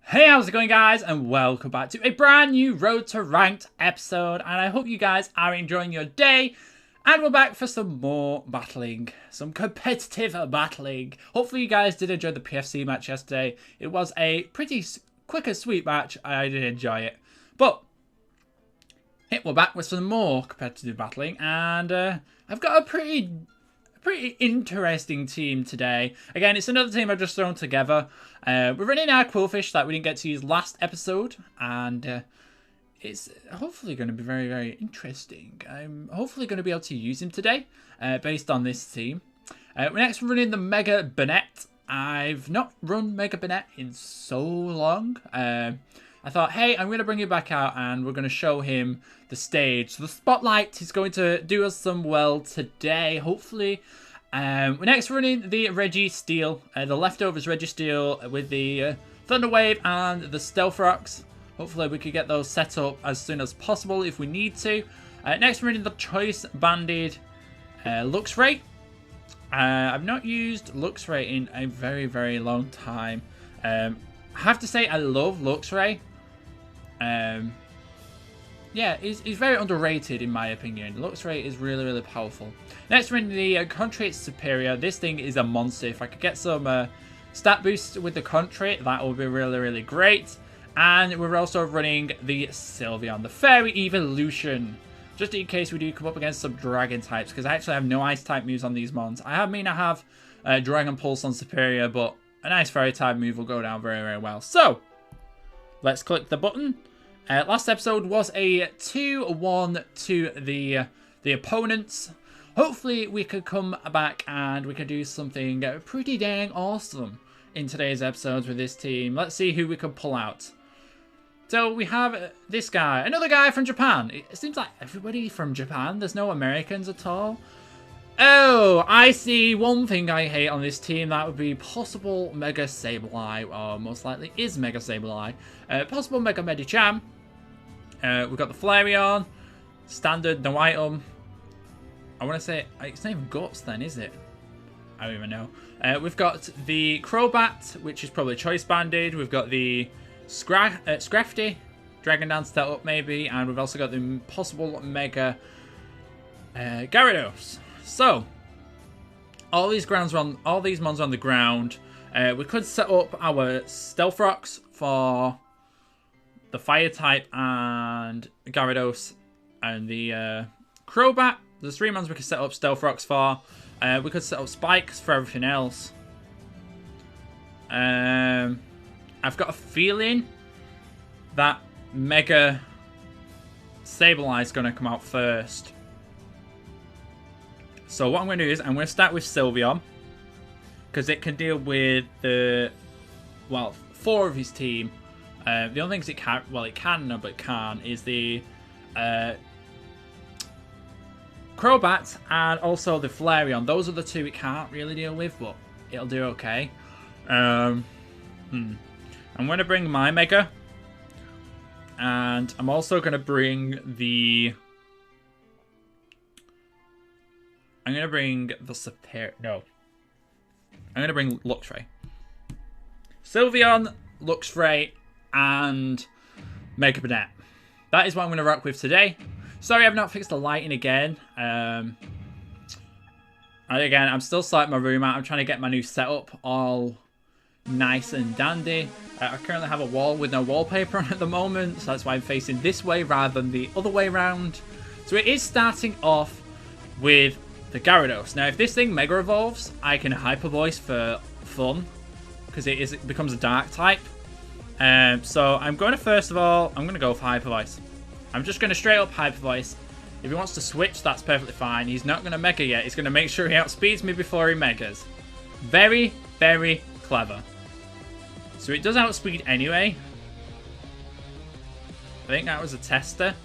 Hey, how's it going, guys? And welcome back to a brand new Road to Ranked episode. And I hope you guys are enjoying your day. And we're back for some more battling, some competitive battling. Hopefully you guys did enjoy the PFC match yesterday. It was a pretty quick and sweet match. I did enjoy it. But we're back with some more competitive battling. And I've got a pretty interesting team today. Again, it's another team I've just thrown together. We're running our Quillfish that we didn't get to use last episode, and it's hopefully going to be very interesting. I'm hopefully going to be able to use him today, based on this team. We're next running the Mega Bonnet. I've not run Mega Bonnet in so long. I thought, hey, I'm going to bring him back out and we're going to show him the stage. So the spotlight is going to do us some well today, hopefully. We're next running the Registeel, the leftovers Registeel with the Thunder Wave and the Stealth Rocks. Hopefully we could get those set up as soon as possible if we need to. Next we're running the Choice Banded Luxray. I've not used Luxray in a very long time. I have to say I love Luxray. Yeah, he's very underrated in my opinion. Luxray is really powerful. Next we're in the Contrate Superior. This thing is a monster. If I could get some stat boosts with the Contrate, that would be really great. And we're also running the Sylveon, the Fairy Evolution. Just in case we do come up against some Dragon types, because I actually have no Ice type moves on these mons. I have Dragon Pulse on Superior, but a nice Fairy type move will go down very well. So, let's click the button. Last episode was a 2-1 to the opponents. Hopefully we could come back and we could do something pretty dang awesome in today's episodes with this team. Let's see who we can pull out. So we have this guy, another guy from Japan. It seems like everybody from Japan. There's no Americans at all. Oh, I see one thing I hate on this team. That would be possible Mega Sableye, or most likely is Mega Sableye. Possible Mega Medicham. We've got the Flareon, standard, no item. I want to say, it's not even Guts then, is it? I don't even know. We've got the Crobat, which is probably Choice Banded. We've got the Scrafty, Dragon Dance set up maybe. And we've also got the possible Mega Gyarados. So, all these mons are on the ground. We could set up our Stealth Rocks for the Fire type and Gyarados and the Crobat. There's 3 mons we could set up Stealth Rocks for. We could set up Spikes for everything else. I've got a feeling that Mega Sableye is going to come out first. So what I'm going to do is I'm going to start with Sylveon, because it can deal with the 4 of his team. The only things it can is the Crobat and also the Flareon. Those are the 2 it can't really deal with, but it'll do okay. I'm going to bring my Mega, and I'm also going to bring the Superior. No. I'm going to bring Luxray. Sylveon, Luxray, and Mega Bonnet. That is what I'm going to rock with today. Sorry I've not fixed the lighting again. And again, I'm still sorting my room out. I'm trying to get my new setup all nice and dandy. I currently have a wall with no wallpaper on at the moment, so that's why I'm facing this way rather than the other way around. So it is starting off with the Gyarados. Now, if this thing Mega Evolves, I can Hyper Voice for fun, because it becomes a Dark type. So I'm going to, first of all, I'm going to go for Hyper Voice. I'm just going to straight up Hyper Voice. If he wants to switch, that's perfectly fine. He's not going to Mega yet. He's going to make sure he outspeeds me before he Megas. Very clever. So it does outspeed anyway. I think that was a tester.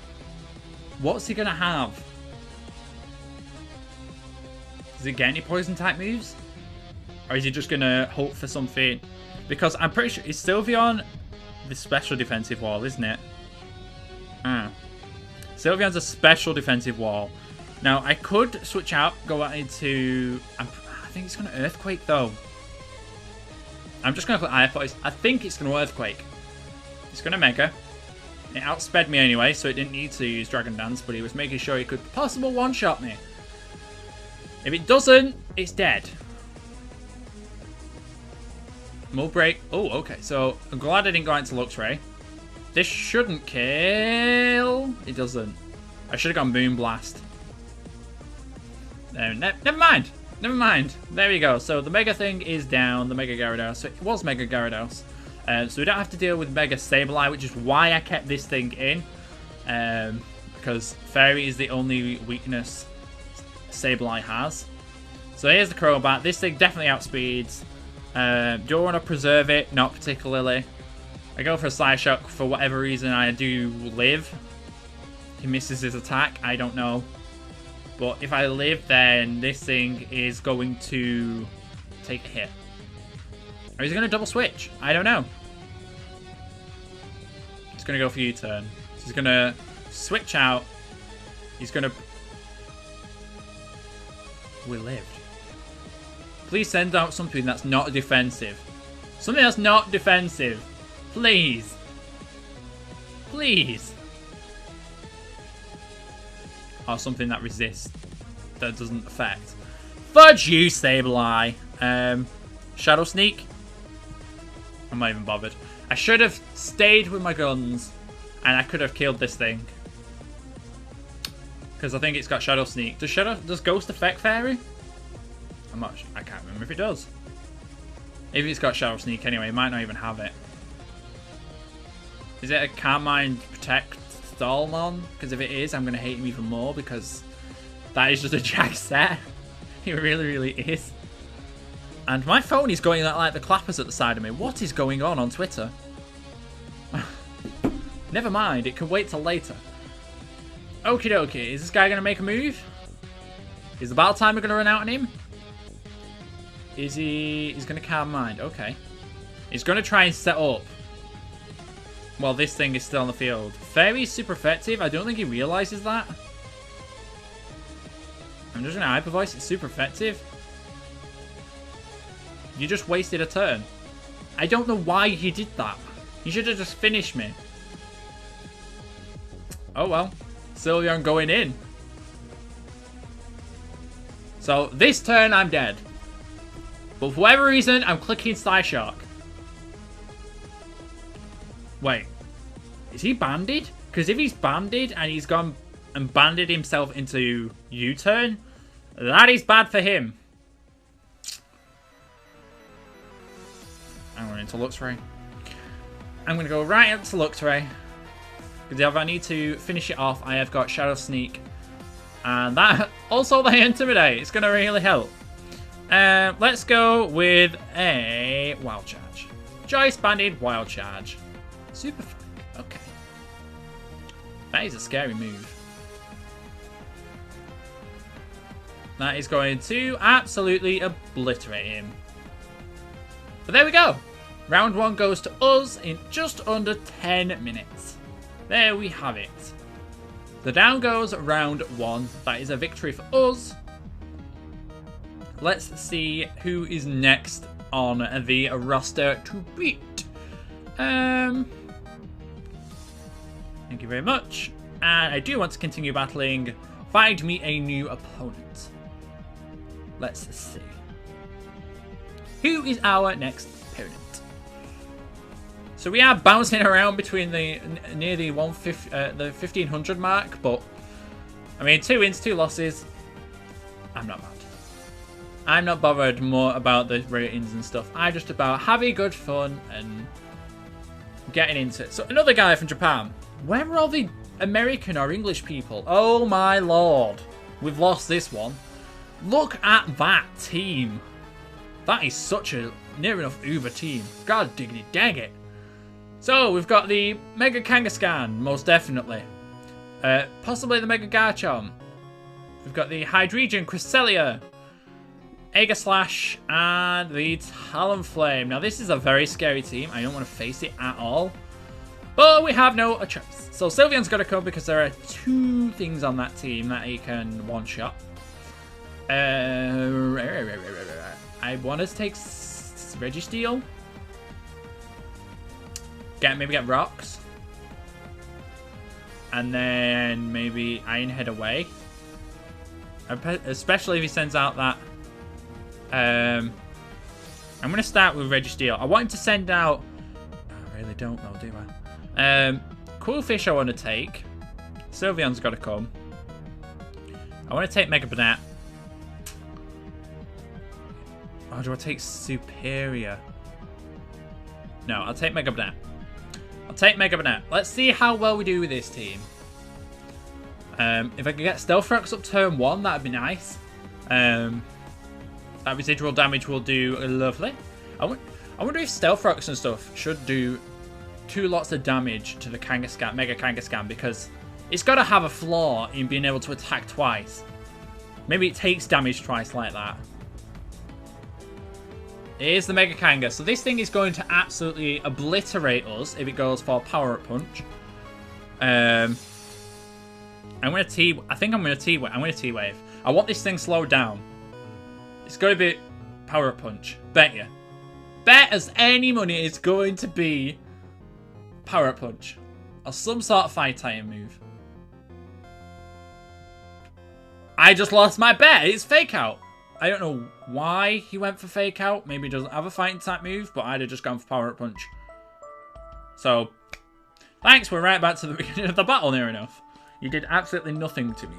What's he going to have? Does he get any poison type moves? Or is he just going to hope for something? Because I'm pretty sure, is Sylveon the special defensive wall, isn't it? Sylveon's a special defensive wall. Now, I could switch out, go out into... I think it's going to Earthquake, though. I'm just going to put Ice. I think it's going to Earthquake. He's going to Mega. It outsped me anyway, so it didn't need to use Dragon Dance, but he was making sure he could possible one-shot me. If it doesn't, it's dead. Mold Break. Oh, okay. So, I'm glad I didn't go into Luxray. This shouldn't kill. It doesn't. I should have gone Moon Blast. No, never mind. Never mind. There we go. So, the Mega thing is down. The Mega Gyarados. So, it was Mega Gyarados. So, we don't have to deal with Mega Sableye, which is why I kept this thing in. Because Fairy is the only weakness Sableye has. So, here's the Crobat. This thing definitely outspeeds. Do I want to preserve it? Not particularly. I go for a Psyshock for whatever reason. I do live. He misses his attack. I don't know. But if I live, then this thing is going to take a hit. Or is he going to double switch? I don't know. He's going to go for U-turn. So he's going to switch out. He's going to... We lived. Please send out something that's not defensive. Something that's not defensive. Please. Please. Or something that resists. That doesn't affect. Fudge you, Sableye. Shadow Sneak. I'm not even bothered. I should have stayed with my guns. And I could have killed this thing. Because I think it's got Shadow Sneak. Does Ghost affect Fairy? I can't remember if it does. If it's got Shadow Sneak anyway, it might not even have it. Is it a Carmine Protect Stallmon? Because if it is, I'm going to hate him even more because that is just a Jag set. It really, really is. And my phone is going like the clappers at the side of me. What is going on Twitter? Never mind, it can wait till later. Okie dokie, is this guy going to make a move? Is the battle timer going to run out on him? Is he... He's going to Calm Mind. Okay. He's going to try and set up while this thing is still on the field. Fairy's super effective. I don't think he realizes that. I'm just going to Hyper Voice. It's super effective. You just wasted a turn. I don't know why he did that. He should have just finished me. Oh well. Sylveon going in. So this turn I'm dead. But for whatever reason, I'm clicking Psyshock. Wait. Is he banded? Because if he's banded and he's gone and banded himself into U-turn, that is bad for him. I'm going into Luxray. I'm going to go right up to Luxray. Because if I need to finish it off, I have got Shadow Sneak. And that also the Intimidate. It's going to really help. Let's go with a Wild Charge. Choice Banded Wild Charge. Super. Okay. That is a scary move. That is going to absolutely obliterate him. But there we go. Round 1 goes to us in just under 10 minutes. There we have it. So down goes round 1. That is a victory for us. Let's see who is next on the roster to beat. Thank you very much. And I do want to continue battling. Find me a new opponent. Let's see. Who is our next opponent? So we are bouncing around between the near the 1500 mark, but I mean 2 wins, 2 losses. I'm not mad. I'm not bothered more about the ratings and stuff. I'm just about having good fun and getting into it. So another guy from Japan. Where are all the American or English people? Oh my lord. We've lost this one. Look at that team. That is such a near enough Uber team. God diggity dang it. So we've got the Mega Kangaskhan, most definitely. Possibly the Mega Garchomp. We've got the Hydreigon Cresselia, Aegislash, and the Talonflame. Now this is a very scary team. I don't want to face it at all. But we have no choice. So Sylveon's got to come because there are 2 things on that team that he can one-shot. I want to take Registeel. Maybe get rocks. And then maybe Iron Head away. Especially if he sends out that... I'm going to start with Registeel. I want him to send out... I really don't know, do I? Cool Fish I want to take. Sylveon's got to come. I want to take Mega Banat. Oh, do I take Superior? No, I'll take Mega Banat. I'll take Mega Banat. Let's see how well we do with this team. If I could get Stealth Rocks up turn 1, that'd be nice. That residual damage will do lovely. I wonder if Stealth Rocks and stuff should do 2 lots of damage to the Kangaskhan, Mega Kangaskhan, because it's got to have a flaw in being able to attack twice. Maybe it takes damage twice like that. It is the Mega Kanga, so this thing is going to absolutely obliterate us if it goes for Power Up Punch. I'm going to T-Wave. I want this thing slowed down. It's going to be Power Up Punch. Bet you. Bet as any money it's going to be Power Up Punch. Or some sort of Fire Titan move. I just lost my bet. It's Fake Out. I don't know why he went for Fake Out. Maybe he doesn't have a fighting type move, but I'd have just gone for Power Up Punch. So, thanks. We're right back to the beginning of the battle near enough. You did absolutely nothing to me.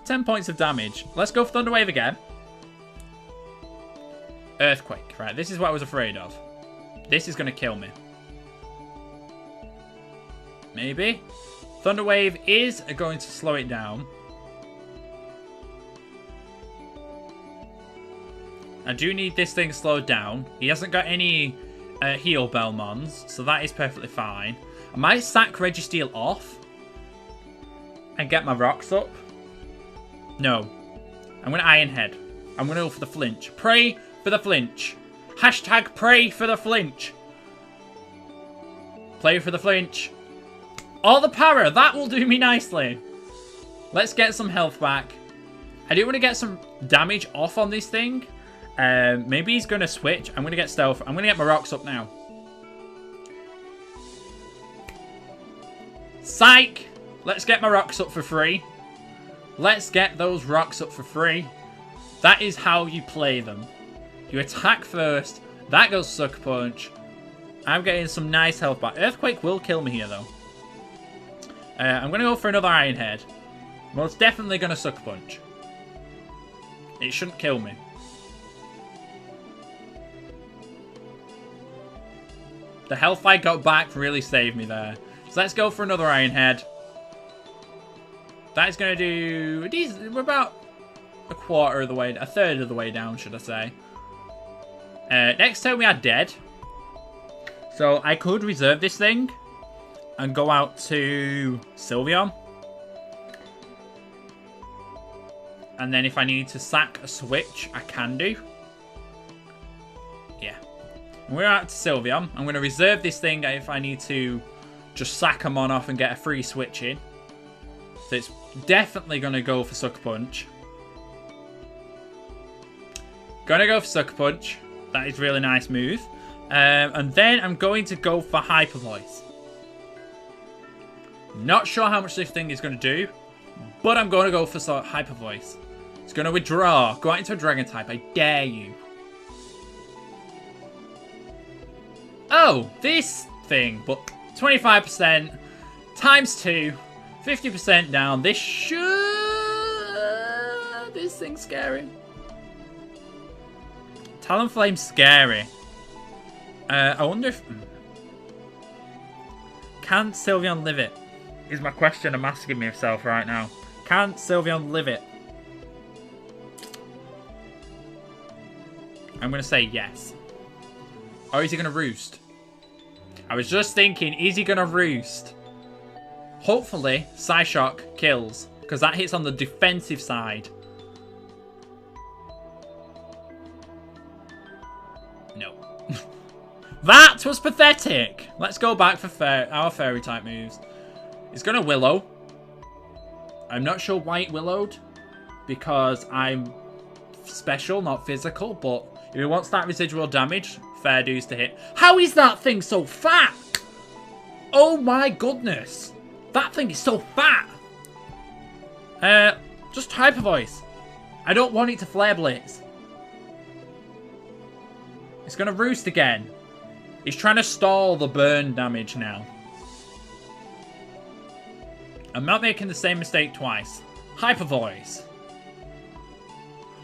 10 points of damage. Let's go for Thunder Wave again. Earthquake. Right, this is what I was afraid of. This is going to kill me. Maybe. Thunder Wave is going to slow it down. I do need this thing slowed down. He hasn't got any heal Belmons, so that is perfectly fine. I might sack Registeel off and get my rocks up. No. I'm going to Iron Head. I'm going to go for the flinch. Pray for the flinch. Hashtag pray for the flinch. Play for the flinch. All the power. That will do me nicely. Let's get some health back. I do want to get some damage off on this thing. Maybe he's going to switch. I'm going to get stealth. I'm going to get my rocks up now. Psych! Let's get my rocks up for free. Let's get those rocks up for free. That is how you play them. You attack first. That goes Sucker Punch. I'm getting some nice health back. Earthquake will kill me here, though. I'm going to go for another Iron Head. Most definitely going to Sucker Punch. It shouldn't kill me. The health I got back really saved me there. So let's go for another Iron Head. That's going to do... We're about a quarter of the way... A third of the way down, should I say. Next turn we are dead. So I could reserve this thing. And go out to Sylveon. And then if I need to sack a switch, I can do. Yeah. We're out to Sylveon. I'm going to reserve this thing if I need to just sack him on off and get a free switch in. So it's definitely going to go for Sucker Punch. Going to go for Sucker Punch. That is a really nice move. And then I'm going to go for Hyper Voice. Not sure how much this thing is going to do. But I'm going to go for Hyper Voice. It's going to withdraw. Go out into a Dragon type. I dare you. Oh, this thing. But 25% times 2. 50% down. This should... This thing's scary. Talonflame's scary. I wonder if... Can Sylveon live it? Is my question I'm asking myself right now. Can Sylveon live it? I'm going to say yes. Or is he going to roost? I was just thinking, is he going to roost? Hopefully, Psyshock kills. Because that hits on the defensive side. No. That was pathetic. Let's go back for our fairy type moves. It's going to Willow. I'm not sure why it Willowed. Because I'm special, not physical. But if it wants that residual damage, fair dues to hit. How is that thing so fat? Oh my goodness. That thing is so fat. Just Hyper Voice. I don't want it to Flare Blitz. It's going to roost again. He's trying to stall the burn damage now. I'm not making the same mistake twice. Hyper Voice.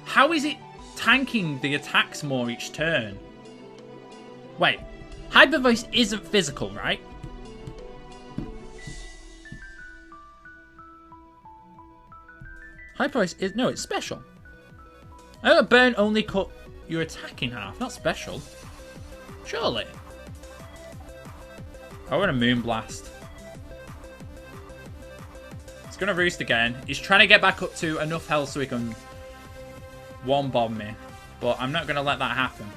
How is it tanking the attacks more each turn? Wait. Hyper Voice isn't physical, right? Hyper Voice is... No, it's special. I thought burn only cut your attack in half, not special. Surely. I want a Moonblast. It's going to roost again. He's trying to get back up to enough health so he can one-bomb me. But I'm not going to let that happen.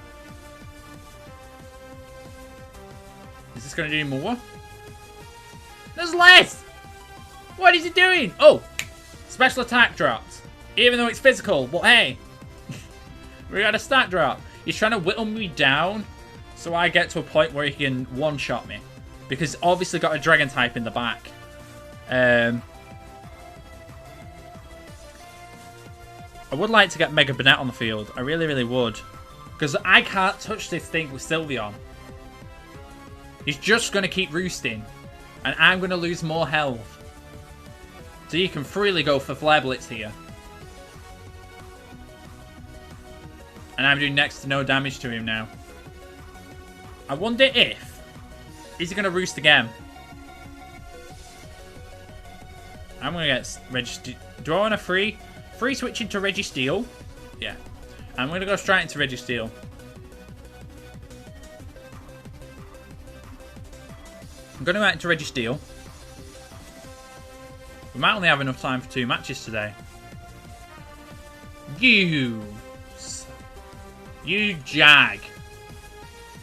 Is this going to do more? There's less! What is he doing? Oh! Special attack dropped. Even though it's physical. But hey. We got a stat drop. He's trying to whittle me down so I get to a point where he can one-shot me. Because obviously got a dragon type in the back. I would like to get Mega Banette on the field. I really, really would. Because I can't touch this thing with Sylveon. He's just going to keep roosting. And I'm going to lose more health. So you can freely go for Flare Blitz here. And I'm doing next to no damage to him now. I wonder if... Is he going to roost again? I'm going to get Registeel. Do I want a free switch into Registeel? Yeah. I'm going to go straight into Registeel. I'm going to go out into Registeel. We might only have enough time for 2 matches today. You jag.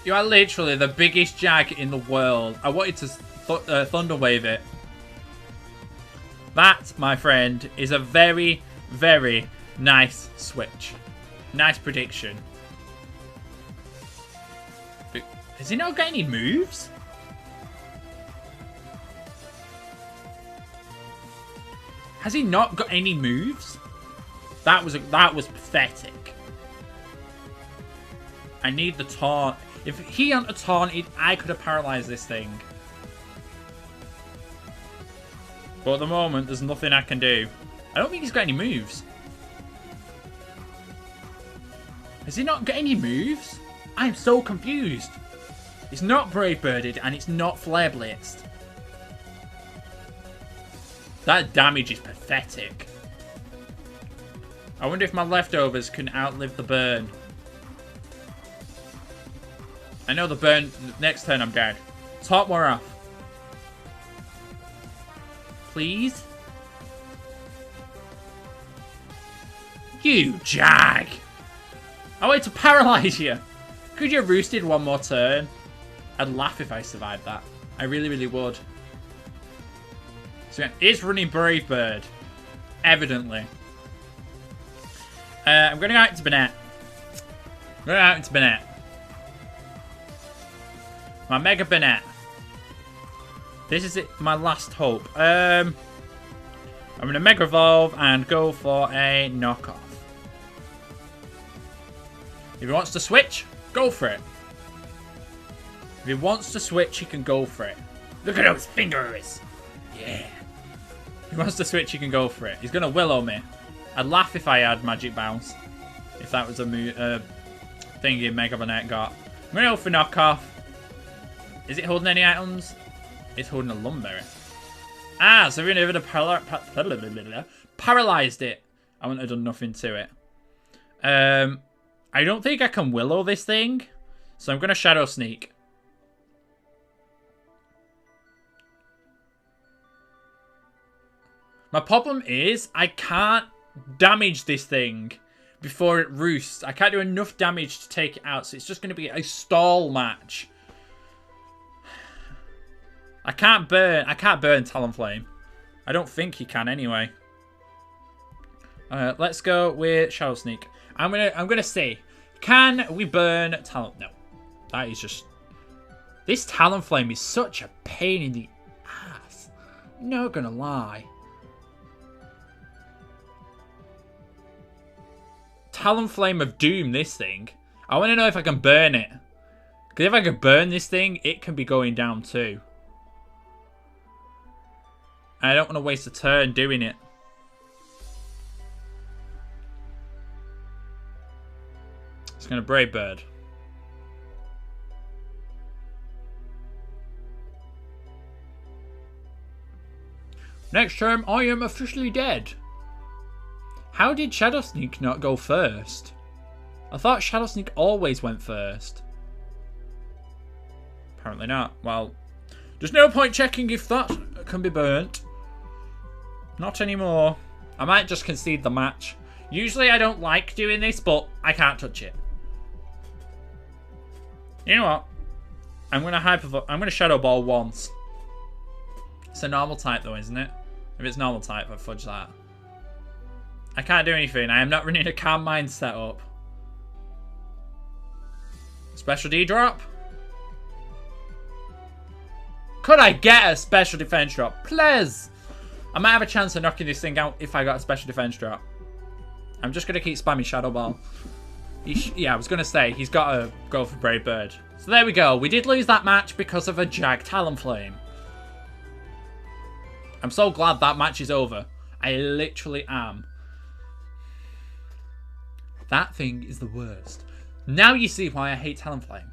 You are literally the biggest jag in the world. I wanted to Thunder Wave it. That, my friend, is a very, very nice switch. Nice prediction. But has he not got any moves? Has he not got any moves? That was pathetic. I need the taunt. If he hadn't a taunt, I could have paralyzed this thing. But at the moment, there's nothing I can do. I don't think he's got any moves. Has he not got any moves? I'm so confused. It's not Brave Birded and it's not Flare Blitzed. That damage is pathetic. I wonder if my leftovers can outlive the burn. I know the burn, next turn I'm dead. Top more off. Please? You jag! I wanted to paralyze you. Could you have roosted one more turn? I'd laugh if I survived that. I really, really would. So it's running Brave Bird. Evidently. I'm going to go out into Banette. My Mega Banette. This is it, my last hope. I'm going to Mega Evolve and go for a knockoff. If he wants to switch, go for it. If he wants to switch, he can go for it. Look at those fingers. Yeah. If he wants to switch, he can go for it. He's going to Willow me. I'd laugh if I had Magic Bounce. If that was a thingy Mega Banette got. I'm going to go for knockoff. Is it holding any items? It's holding a Lumberry. Ah, so we're going to paralyzed it. I wouldn't have done nothing to it. I don't think I can Willow this thing. So I'm going to Shadow Sneak. My problem is I can't damage this thing before it roosts. I can't do enough damage to take it out. So it's just going to be a stall match. I can't burn Talonflame. I don't think he can anyway. Let's go with Shadow Sneak. I'm gonna say, can we burn Talon? No, that is just This Talonflame is such a pain in the ass. Not gonna lie. Talonflame of Doom, this thing. I want to know if I can burn it. Because if I can burn this thing, it can be going down too. I don't want to waste a turn doing it. It's going to Brave Bird. Next turn, I am officially dead. How did Shadow Sneak not go first? I thought Shadow Sneak always went first. Apparently not. Well, there's no point checking if that can be burnt. Not anymore. I might just concede the match. Usually I don't like doing this, but I can't touch it. You know what? I'm gonna Shadow Ball once. It's a normal type though, isn't it? If it's normal type, I fudge that. I can't do anything. I am not running a Calm Mind setup. Special D drop. Could I get a special defense drop? Please. I might have a chance of knocking this thing out if I got a special defense drop. I'm just going to keep spamming Shadow Ball. Yeah, I was going to say, he's got to go for Brave Bird. So there we go. We did lose that match because of a Jag Talonflame. I'm so glad that match is over. I literally am. That thing is the worst. Now you see why I hate Talonflame.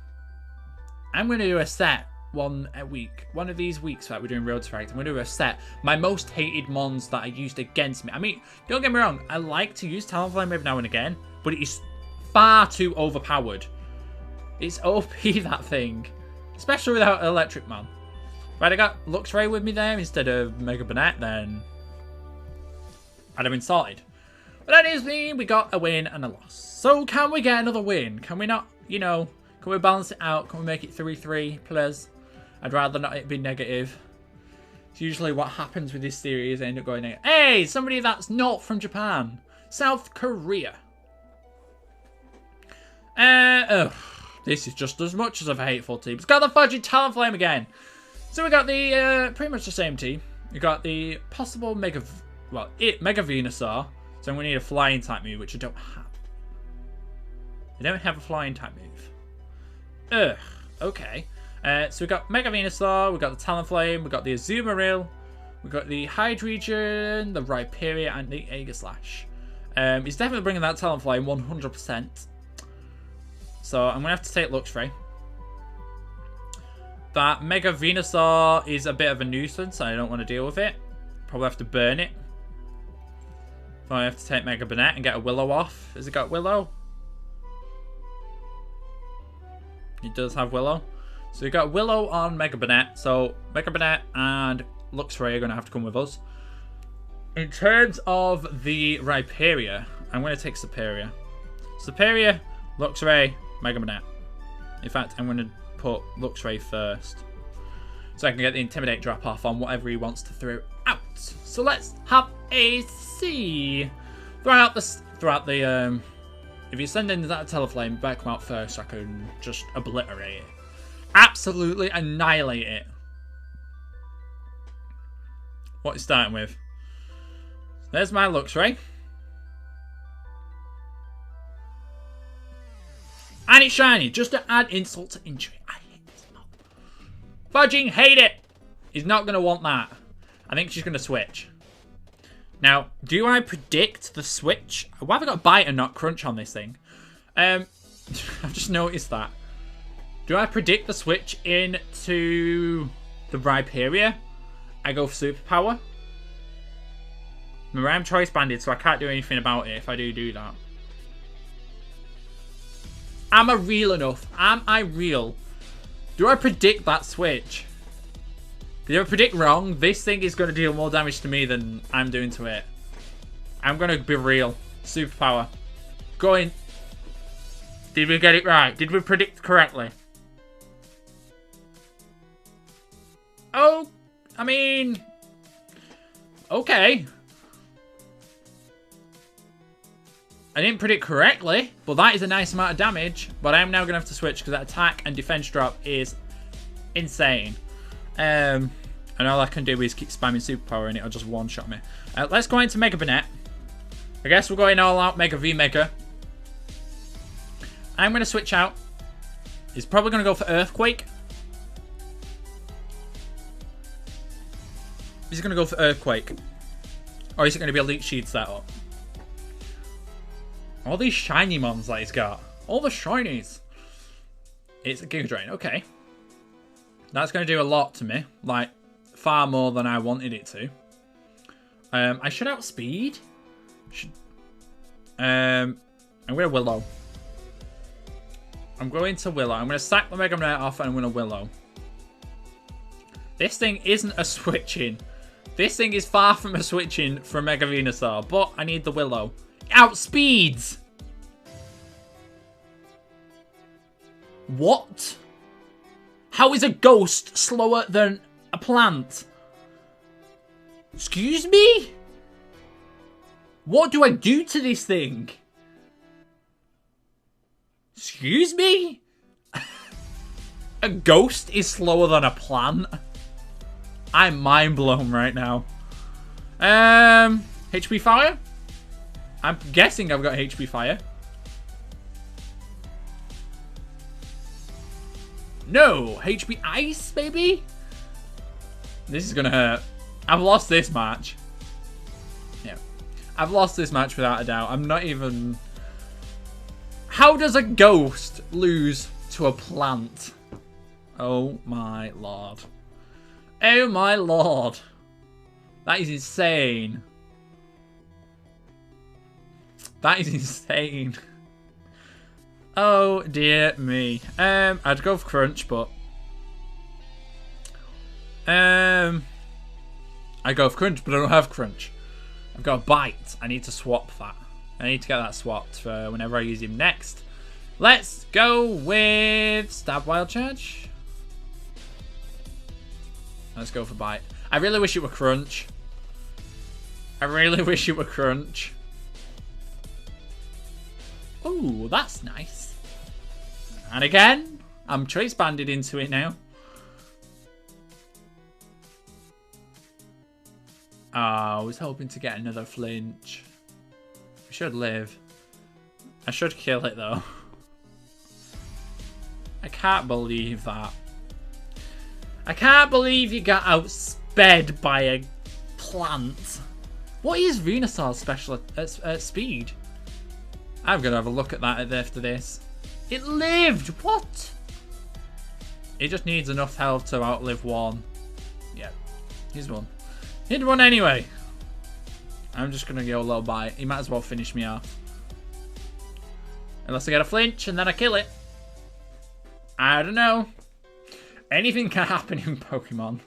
I'm going to do a set one of these weeks that we're doing Road to Ranked. I'm going to do a set. My most hated mons that I used against me. I mean, don't get me wrong. I like to use Talonflame every now and again. But it is far too overpowered. It's OP, that thing. Especially without Electric Man. Right, I got Luxray with me there instead of Mega Banette, then I'd have been sorted. But that is me. We got a win and a loss. So can we get another win? Can we not, you know, can we balance it out? Can we make it 3-3, please? I'd rather not it be negative. It's usually what happens with this series. I end up going negative. Hey, somebody that's not from Japan. South Korea. This is just as much as a hateful team. It's got the fudging Talonflame again. So we got the, pretty much the same team. We got the possible Mega Venusaur. So I'm going to need a flying type move, which I don't have. I don't have a flying type move. Okay. So we got Mega Venusaur, we got the Talonflame, we got the Azumarill, we got the Hydreigon, the Rhyperior, and the Aegislash. He's definitely bringing that Talonflame 100%. So I'm going to have to take Luxray. That Mega Venusaur is a bit of a nuisance. I don't want to deal with it. Probably have to burn it. Probably have to take Mega Banette and get a Willow off. Has it got Willow? It does have Willow. So we got Willow on Mega Banette. So Mega Banette and Luxray are going to have to come with us. In terms of the Rhyperior, I'm going to take Superior. Superior, Luxray, Mega Banette. In fact, I'm going to put Luxray first. So I can get the Intimidate drop off on whatever he wants to throw out. So let's have a see. Throughout the if you send in that Talonflame, better come out first so I can just obliterate it. Absolutely annihilate it. What is starting with? There's my Luxray. And it's shiny, just to add insult to injury. I hate this mod. Fudging hate it. He's not going to want that. I think she's going to switch. Now, do I predict the switch? Why have I got Bite and not Crunch on this thing? I've just noticed that. Do I predict the switch into the Rhyperior? I go for Superpower. Remember, I'm Choice Banded, so I can't do anything about it if I do that. Am I real enough? Am I real? Do I predict that switch? If I predict wrong, this thing is going to deal more damage to me than I'm doing to it. I'm going to be real. Superpower. Go in. Did we get it right? Did we predict correctly? Oh, I mean... Okay. I didn't predict correctly, but that is a nice amount of damage. But I am now going to have to switch because that attack and defense drop is insane. And all I can do is keep spamming superpower and it'll just one-shot me. Let's go into Mega Banette. I guess we're going all out Mega v Mega. I'm going to switch out. He's probably going to go for Earthquake. He's going to go for Earthquake. Or is it going to be a Leech Shield setup? All these shiny mons that he's got. All the shinies. It's a Giga Drain. Okay. That's going to do a lot to me. Like, far more than I wanted it to. I should outspeed. I'm going to Willow. I'm going to Willow. I'm going to sack the Mega Knight off and I'm going to Willow. This thing isn't a switching. This thing is far from a switching from Mega Venusaur, but I need the Willow. Outspeeds! What? How is a ghost slower than a plant? Excuse me? What do I do to this thing? Excuse me? A ghost is slower than a plant? I'm mind blown right now. HP Fire? I'm guessing I've got HP Fire. No! HP Ice, baby? This is gonna hurt. I've lost this match. Yeah. I've lost this match without a doubt. I'm not even... How does a ghost lose to a plant? Oh my lord. Oh my lord. That is insane. That is insane. Oh dear me. I'd go for Crunch, but I go for Crunch, but I don't have Crunch. I've got a Bite. I need to swap that. I need to get that swapped for whenever I use him next. Let's go with Stab Wild Charge. Let's go for Bite. I really wish it were Crunch. I really wish it were Crunch. Ooh, that's nice. And again, I'm Trace Banded into it now. Oh, I was hoping to get another flinch. We should live. I should kill it though. I can't believe that. I can't believe you got outsped by a plant. What is Venusaur's special at speed? I'm going to have a look at that after this. It lived! What? It just needs enough health to outlive one. Yeah, he's won. He'd won anyway. I'm just going to go a little Bite. He might as well finish me off. Unless I get a flinch and then I kill it. I don't know. Anything can happen in Pokemon.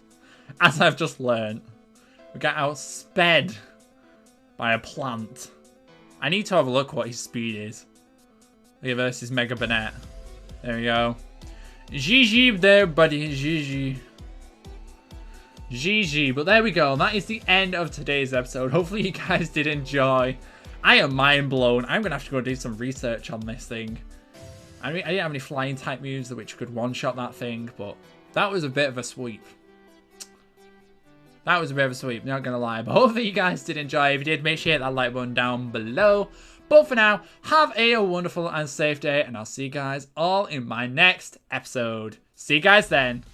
As I've just learned. We got outsped by a plant. I need to have a look what his speed is. Look versus Mega Banette. There we go. GG there, buddy. GG. GG. But there we go. That is the end of today's episode. Hopefully you guys did enjoy. I am mind blown. I'm going to have to go do some research on this thing. I mean, I didn't have any flying type moves which could one-shot that thing, but that was a bit of a sweep. That was a bit of a sweep, not going to lie. But hopefully you guys did enjoy. If you did, make sure you hit that like button down below. But for now, have a wonderful and safe day, and I'll see you guys all in my next episode. See you guys then.